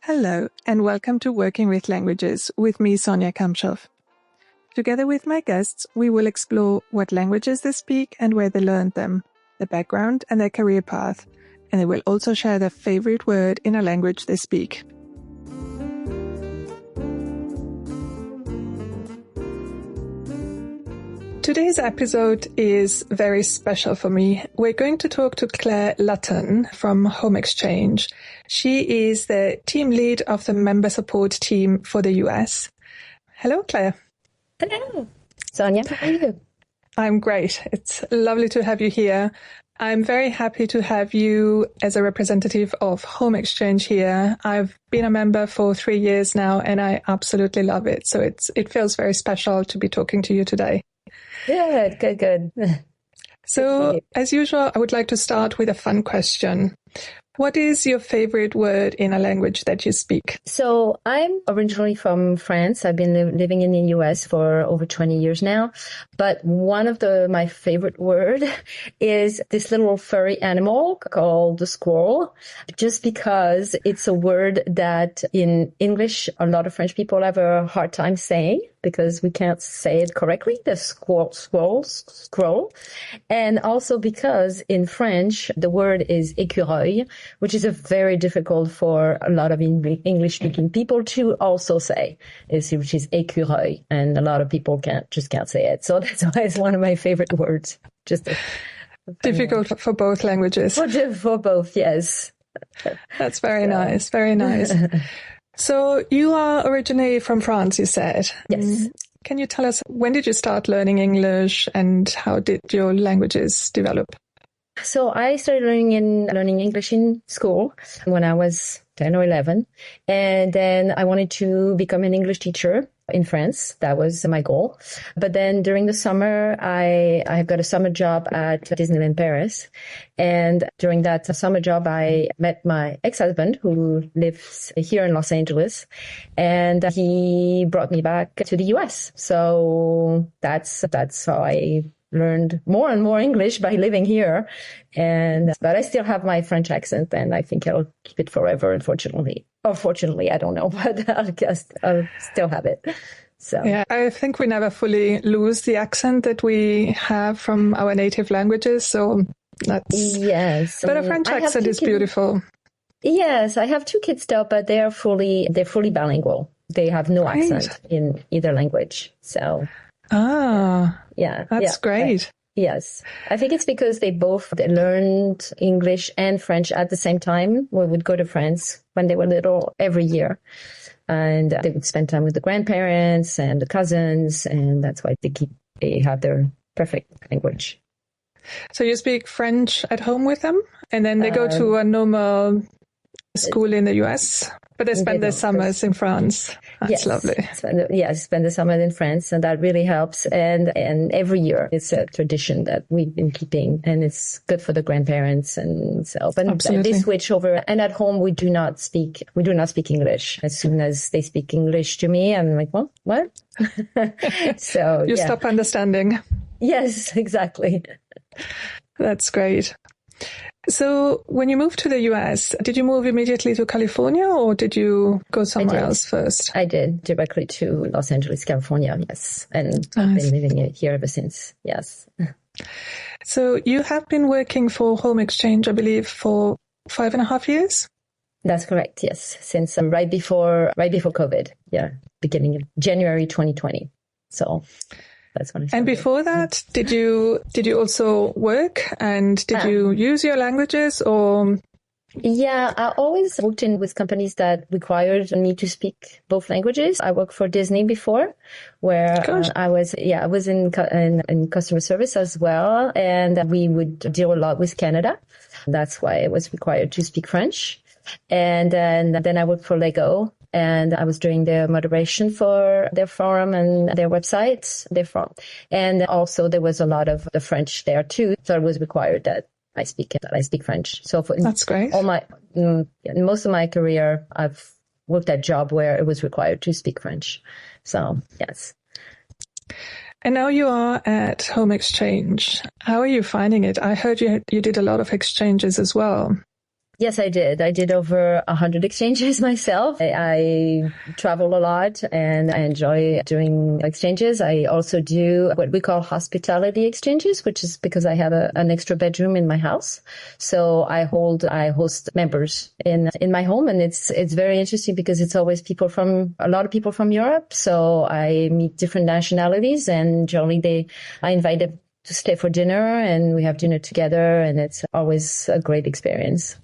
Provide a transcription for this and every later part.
Hello, and welcome to Working with Languages with me, Sonia Kamshoff. Together with my guests, we will explore what languages they speak and where they learned them, their background and their career path, and they will also share their favorite word in a language they speak. Today's episode is very special for me. We're going to talk to Claire Lutton from HomeExchange. She is the team lead of the member support team for the US. Hello, Claire. Hello, Sonia. How are you? I'm great. It's lovely to have you here. I'm very happy to have you as a representative of HomeExchange here. I've been a member for 3 years now, and I absolutely love it. So it feels very special to be talking to you today. Good. So, as usual, I would like to start with a fun question. What is your favorite word in a language that you speak? So I'm originally from France. I've been living in the US for over 20 years now. But one of my favorite word is this little furry animal called the squirrel, just because it's a word that in English, a lot of French people have a hard time saying because we can't say it correctly, the squirrel. And also because in French, the word is écureuil, which is a very difficult for a lot of English-speaking people to also say, which is écureuil, and a lot of people can't say it. So that's why it's one of my favorite words. Difficult for both languages. For both, yes. That's very nice. Very nice. So you are originally from France, you said. Yes. Can you tell us, when did you start learning English and how did your languages develop? So I started learning English in school when I was 10 or 11. And then I wanted to become an English teacher in France. That was my goal. But then during the summer, I got a summer job at Disneyland Paris. And during that summer job, I met my ex-husband who lives here in Los Angeles. And he brought me back to the US. So that's how I learned more and more English by living here. But I still have my French accent, and I think I'll keep it forever, unfortunately. Or fortunately, I don't know, but I'll still have it. So yeah, I think we never fully lose the accent that we have from our native languages. So yes. But a French accent is beautiful. Yes, I have 2 kids still, but they're fully bilingual. They have no accent in either language. So that's great. Yes. I think it's because they learned English and French at the same time. We would go to France when they were little every year. And they would spend time with the grandparents and the cousins. And that's why they have their perfect language. So you speak French at home with them? And then they go to a normal school in the US? But they spend their summers in France. That's lovely. Spend the summer in France, and that really helps. And every year it's a tradition that we've been keeping, and it's good for the grandparents and so. But they switch over, and at home we do not speak English. As soon as they speak English to me, I'm like, well, what? So you stop understanding. Yes, exactly. That's great. So when you moved to the US, did you move immediately to California or did you go somewhere else first? I did, directly to Los Angeles, California, yes. And I've been living here ever since, yes. So you have been working for HomeExchange, I believe, for 5.5 years? That's correct, yes. Since right before COVID, beginning of January 2020. So that's when I started. And before that, did you also work and did you use your languages or? Yeah, I always worked with companies that required me to speak both languages. I worked for Disney before, where I was in customer service as well, and we would deal a lot with Canada. That's why I was required to speak French. And then I worked for Lego. And I was doing the moderation for their forum and their websites, and also there was a lot of the French there too. So it was required that I speak French. So that's great. Most of my career, I've worked at job where it was required to speak French. So yes. And now you are at HomeExchange. How are you finding it? I heard you did a lot of exchanges as well. Yes, I did. I did over 100 exchanges myself. I travel a lot and I enjoy doing exchanges. I also do what we call hospitality exchanges, which is because I have an extra bedroom in my house. So I host members in my home, and it's very interesting because it's always a lot of people from Europe. So I meet different nationalities, and generally I invite them to stay for dinner, and we have dinner together, and it's always a great experience.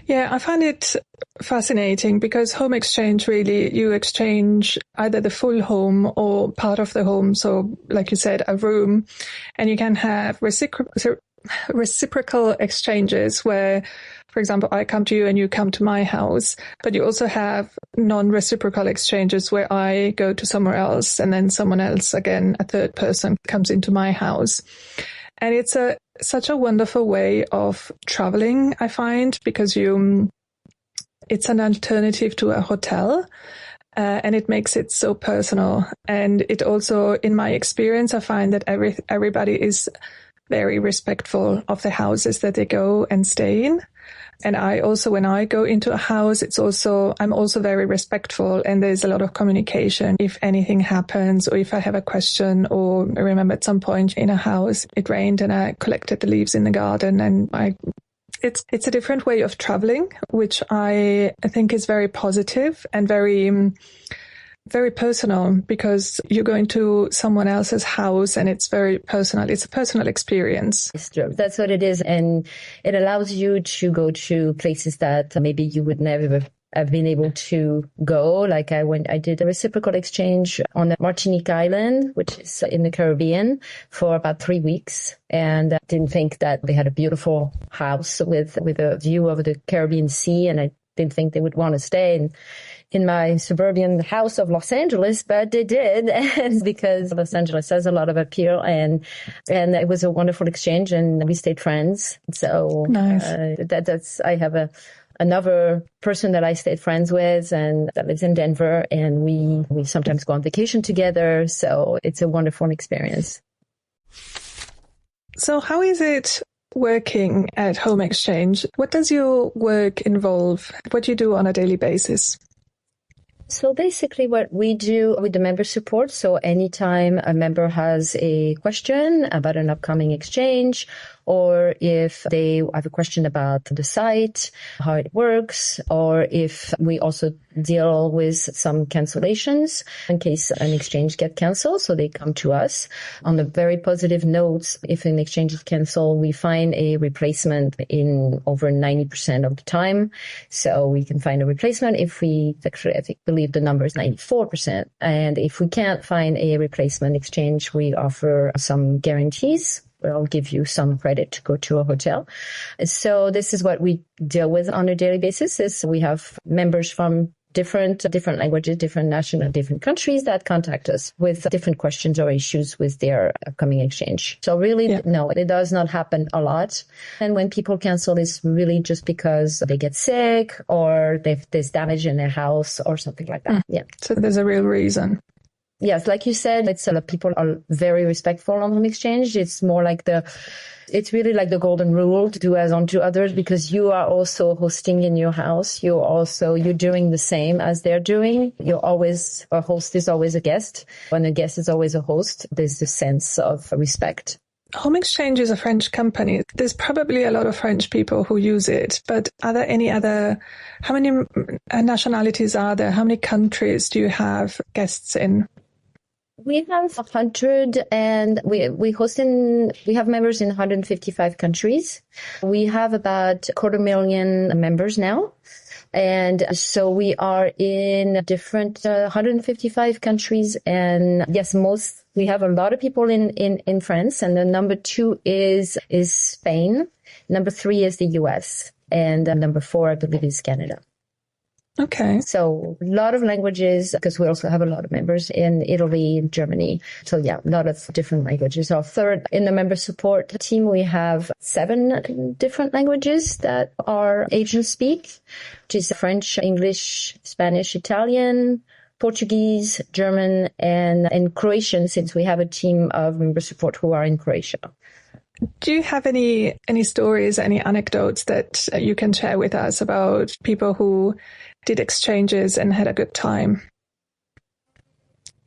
Yeah, I find it fascinating because home exchange, really, you exchange either the full home or part of the home. So like you said, a room, and you can have reciprocal exchanges where, for example, I come to you and you come to my house, but you also have non-reciprocal exchanges where I go to somewhere else and then someone else, again, a third person comes into my house. And it's such a wonderful way of traveling, I find, because it's an alternative to a hotel, and it makes it so personal. And it also, in my experience, I find that everybody is very respectful of the houses that they go and stay in. And I also, when I go into a house, I'm also very respectful, and there's a lot of communication. If anything happens, or if I have a question, or I remember at some point in a house, it rained and I collected the leaves in the garden, and it's a different way of traveling, which I think is very positive and very, very personal, because you're going to someone else's house and it's very personal. It's a personal experience. It's true. That's what it is. And it allows you to go to places that maybe you would never have been able to go. Like I did a reciprocal exchange on the Martinique Island, which is in the Caribbean, for about 3 weeks. And I didn't think that they had a beautiful house with a view over the Caribbean Sea. And I didn't think they would want to stay in my suburban house of Los Angeles, but they did, and because Los Angeles has a lot of appeal, and it was a wonderful exchange, and we stayed friends. So nice. I have another person that I stayed friends with, and that lives in Denver, and we sometimes go on vacation together. So it's a wonderful experience. So how is it working at HomeExchange? What does your work involve? What do you do on a daily basis? So basically what we do with the member support, so anytime a member has a question about an upcoming exchange, or if they have a question about the site, how it works, or if we also deal with some cancellations in case an exchange gets canceled. So they come to us. On a very positive note, if an exchange is canceled, we find a replacement in over 90% of the time. So we can find a replacement if I believe the number is 94%. And if we can't find a replacement exchange, we offer some guarantees. I'll give you some credit to go to a hotel. So this is what we deal with on a daily basis. Is we have members from different languages, different national, different countries that contact us with different questions or issues with their upcoming exchange. So really, No, it does not happen a lot. And when people cancel, it's really just because they get sick or there's damage in their house or something like that. Yeah. So there's a real reason. Yes, like you said, people are very respectful on HomeExchange. It's more like it's really like the golden rule to do as unto others, because you are also hosting in your house. You're doing the same as they're doing. A host is always a guest. When a guest is always a host, there's the sense of respect. HomeExchange is a French company. There's probably a lot of French people who use it, but are there how many nationalities are there? How many countries do you have guests in? We have 100, and we have members in 155 countries. We have we have about 250,000 members now. And so we are in different 155 countries. And yes, we have a lot of people in France. And the number 2 is Spain. Number 3 is the US. And number 4, I believe, is Canada. Okay. So a lot of languages, because we also have a lot of members in Italy and Germany. So yeah, a lot of different languages. Our third, in the member support team, we have 7 different languages that our agents speak, which is French, English, Spanish, Italian, Portuguese, German, and Croatian, since we have a team of member support who are in Croatia. Do you have any stories, any anecdotes that you can share with us about people who did exchanges and had a good time?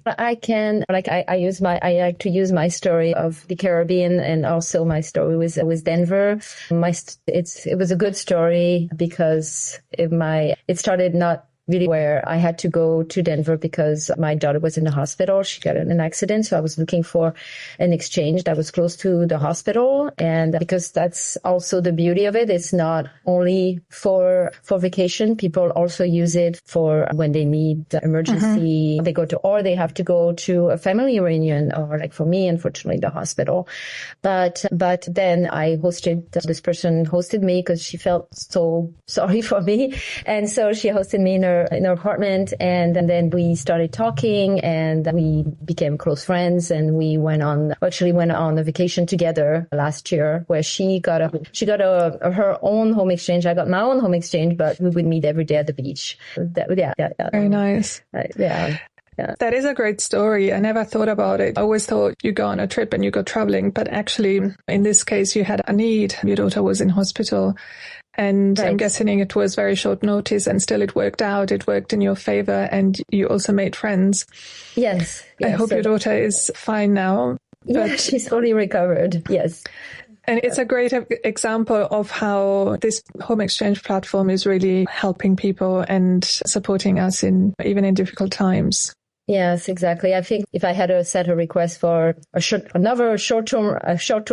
I can, I like to use my story of the Caribbean and also my story was Denver. It was a good story because it started not really where I had to go to Denver because my daughter was in the hospital. She got in an accident. So I was looking for an exchange that was close to the hospital. And because that's also the beauty of it. It's not only for vacation. People also use it for when they need emergency. Or they have to go to a family reunion, or like for me, unfortunately, the hospital. But then this person hosted me because she felt so sorry for me. And so she hosted me in her apartment, and then we started talking, and we became close friends, and we went on a vacation together last year where she got her own home exchange. I got my own home exchange, but we would meet every day at the beach. Very nice. Yeah. That is a great story. I never thought about it. I always thought you go on a trip and you go traveling, but actually in this case you had a need. Your daughter was in hospital. And right. I'm guessing it was very short notice, and still it worked out. It worked in your favor, and you also made friends. Yes. I hope your daughter is fine now. Yeah, she's fully recovered. Yes. And it's a great example of how this home exchange platform is really helping people and supporting us even in difficult times. Yes, exactly. I think if I had to set a request for another short-term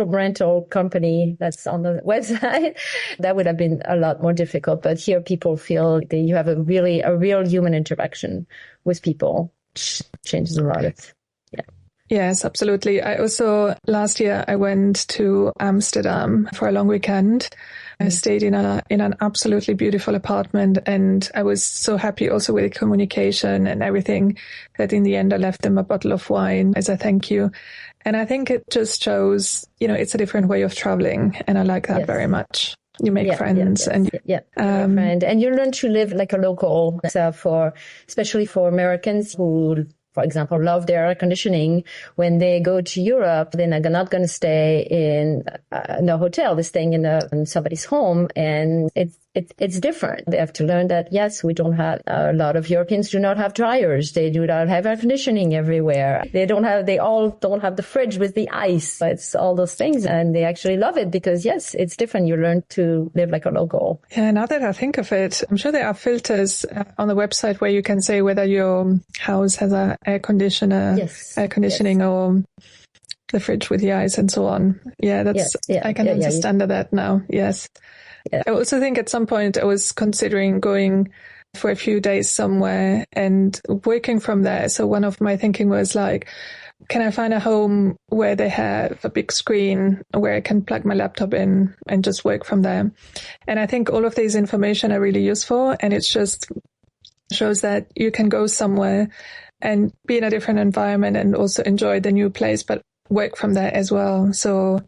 rental company that's on the website, that would have been a lot more difficult. But here people feel that you have a real human interaction with people, which changes a lot. Yeah. Yes, absolutely. Last year I went to Amsterdam for a long weekend. I stayed in an absolutely beautiful apartment, and I was so happy also with the communication and everything that in the end I left them a bottle of wine as a thank you. And I think it just shows, it's a different way of traveling, and I like that very much. You make friends and and you learn to live like a local. So especially for Americans who, for example, love their air conditioning, when they go to Europe, they're not going to stay in a hotel. They're staying in somebody's home, and it's different. They have to learn that, yes, we don't have, a lot of Europeans do not have dryers. They do not have air conditioning everywhere. They all don't have the fridge with the ice. It's all those things, and they actually love it because, yes, it's different. You learn to live like a local. Yeah, now that I think of it, I'm sure there are filters on the website where you can say whether your house has an air conditioning or the fridge with the ice and so on. Yeah, I can understand that now. Yes. Yeah. I also think at some point I was considering going for a few days somewhere and working from there. So one of my thinking was like, can I find a home where they have a big screen where I can plug my laptop in and just work from there? And I think all of these information are really useful, and it just shows that you can go somewhere and be in a different environment and also enjoy the new place, but work from there as well. So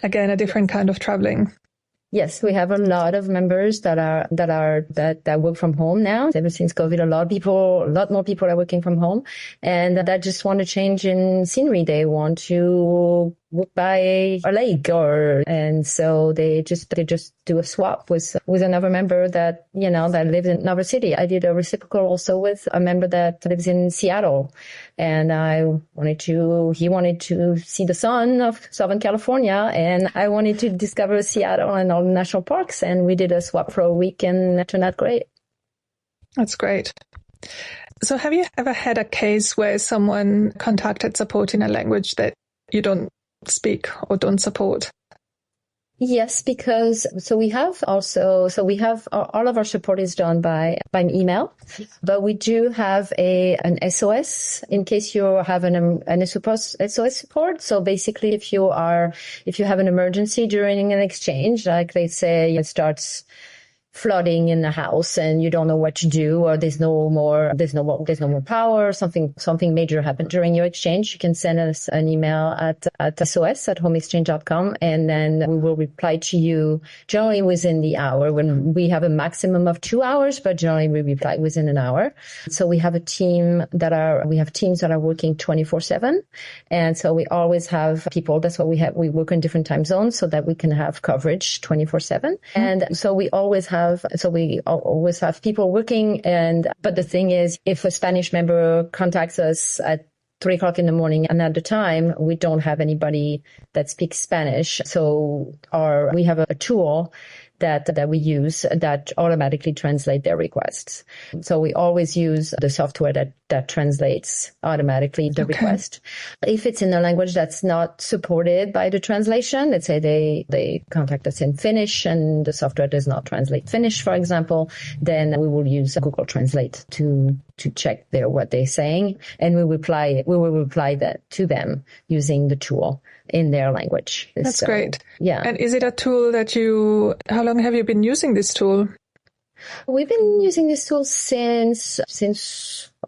again, a different kind of traveling. Yes, we have a lot of members that work from home now. Ever since COVID, a lot more people are working from home, and that just want to change in scenery. They want to walk by a lake, and so they just do a swap with another member that lives in another city. I did a reciprocal also with a member that lives in Seattle, and he wanted to see the sun of Southern California, and I wanted to discover Seattle and all the national parks, and we did a swap for a week, and it turned out great. That's great. So have you ever had a case where someone contacted support in a language that you don't speak or don't support? Yes, because we have all of our support is done by email, but we do have an SOS in case you have an SOS support. So basically, if you have an emergency during an exchange, like let's say it starts flooding in the house and you don't know what to do, or there's no more power, something major happened during your exchange, you can send us an email at sos@homeexchange.com, and then we will reply to you generally within the hour. When we have a maximum of 2 hours, but generally we reply within an hour. So we have teams that are working 24/7. And so we always have people. That's what we have. We work in different time zones so that we can have coverage 24/7. And so we always have people working. But the thing is, if a Spanish member contacts us at 3:00 in the morning, and at the time we don't have anybody that speaks Spanish, so we have a tool that we use that automatically translate their requests. So we always use the software that translates automatically the request. If it's in a language that's not supported by the translation, let's say they contact us in Finnish and the software does not translate Finnish, for example, then we will use Google Translate to check what they're saying, and we will reply that to them using the tool in their language. That's great. Yeah. And is it a tool how long have you been using this tool? We've been using this tool since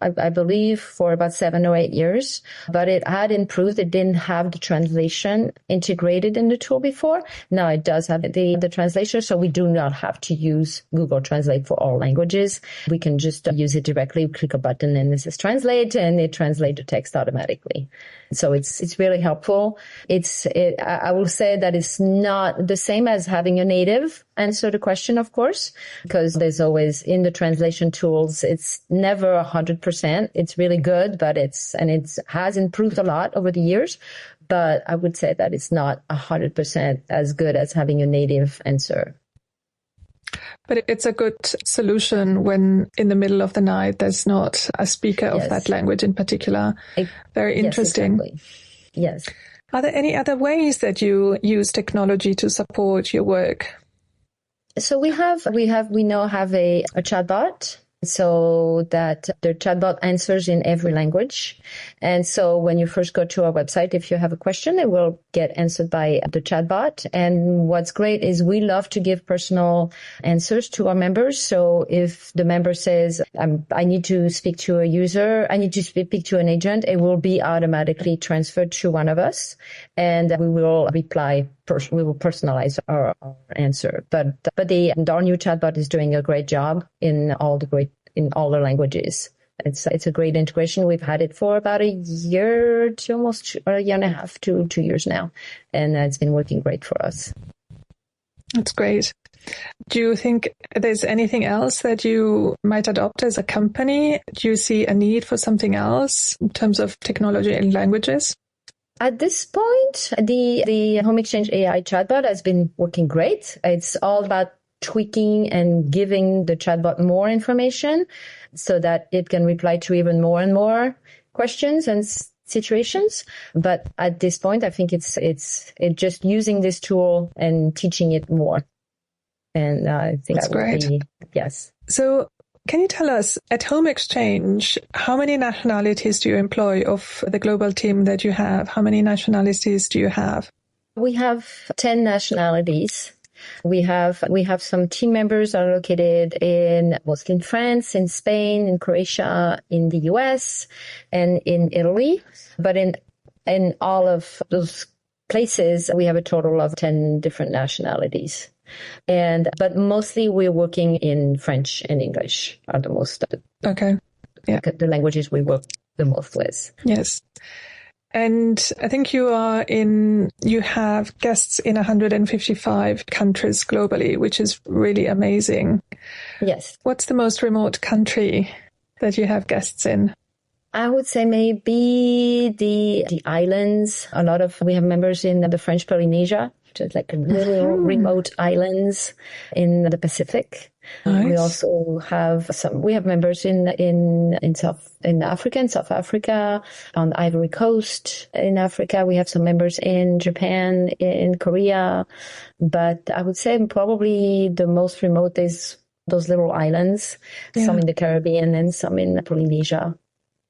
I believe for about 7 or 8 years, but it had improved. It didn't have the translation integrated in the tool before. Now it does have the translation, so we do not have to use Google Translate for all languages. We can just use it directly, click a button and it says translate, and it translates the text automatically. So it's really helpful. I will say that it's not the same as having a native answer the question, of course, because there's always in the translation tools, it's never 100%. It's really good, but it has improved a lot over the years. But I would say that it's not 100% as good as having a native answer. But it's a good solution when in the middle of the night there's not a speaker of that language in particular. Very interesting. Yes, exactly. Yes. Are there any other ways that you use technology to support your work? So we now have a chatbot, so that the chatbot answers in every language. And so when you first go to our website, if you have a question, it will get answered by the chatbot. And what's great is we love to give personal answers to our members. So if the member says, I need to speak to a user, I need to speak to an agent, it will be automatically transferred to one of us, and we will reply. We will personalize our answer. But our new chatbot is doing a great job in all the languages. It's a great integration. We've had it for about a year to almost a year and a half to 2 years now, and it's been working great for us. That's great. Do you think there's anything else that you might adopt as a company? Do you see a need for something else in terms of technology and languages? At this point, the HomeExchange AI chatbot has been working great. It's all about tweaking and giving the chatbot more information so that it can reply to even more and more questions and situations. But at this point, I think it's just using this tool and teaching it more. And I think that's great. Yes. So can you tell us, at HomeExchange, how many nationalities do you employ of the global team that you have? How many nationalities do you have? We have 10 nationalities. We have some team members that are located mostly in France, in Spain, in Croatia, in the US, and in Italy. But in all of those places, we have a total of 10 different nationalities. But mostly we're working in French and English are the most. Okay. Yeah. The languages we work the most with. Yes. And I think you have guests in 155 countries globally, which is really amazing. Yes. What's the most remote country that you have guests in? I would say maybe the islands. We have members in the French Polynesia, which is like little remote islands in the Pacific. Nice. We also have members in South Africa, on the Ivory Coast in Africa. We have some members in Japan, in Korea. But I would say probably the most remote is those little islands, some in the Caribbean and some in Polynesia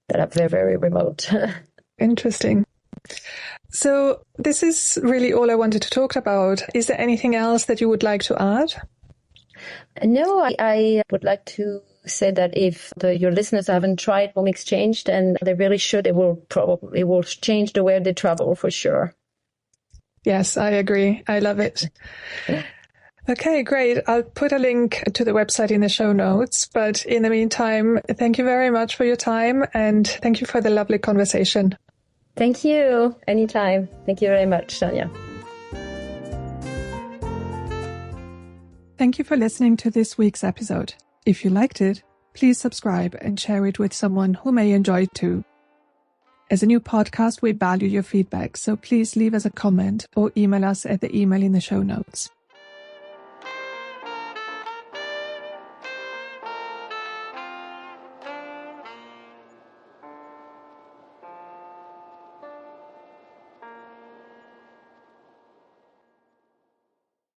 that are very, very remote. Interesting. So this is really all I wanted to talk about. Is there anything else that you would like to add? No, I would like to say that if your listeners haven't tried HomeExchange, then they really should. It will change the way they travel for sure. Yes, I agree. I love it. Okay, great. I'll put a link to the website in the show notes. But in the meantime, thank you very much for your time and thank you for the lovely conversation. Thank you. Anytime. Thank you very much, Sonia. Thank you for listening to this week's episode. If you liked it, please subscribe and share it with someone who may enjoy it too. As a new podcast, we value your feedback, so please leave us a comment or email us at the email in the show notes.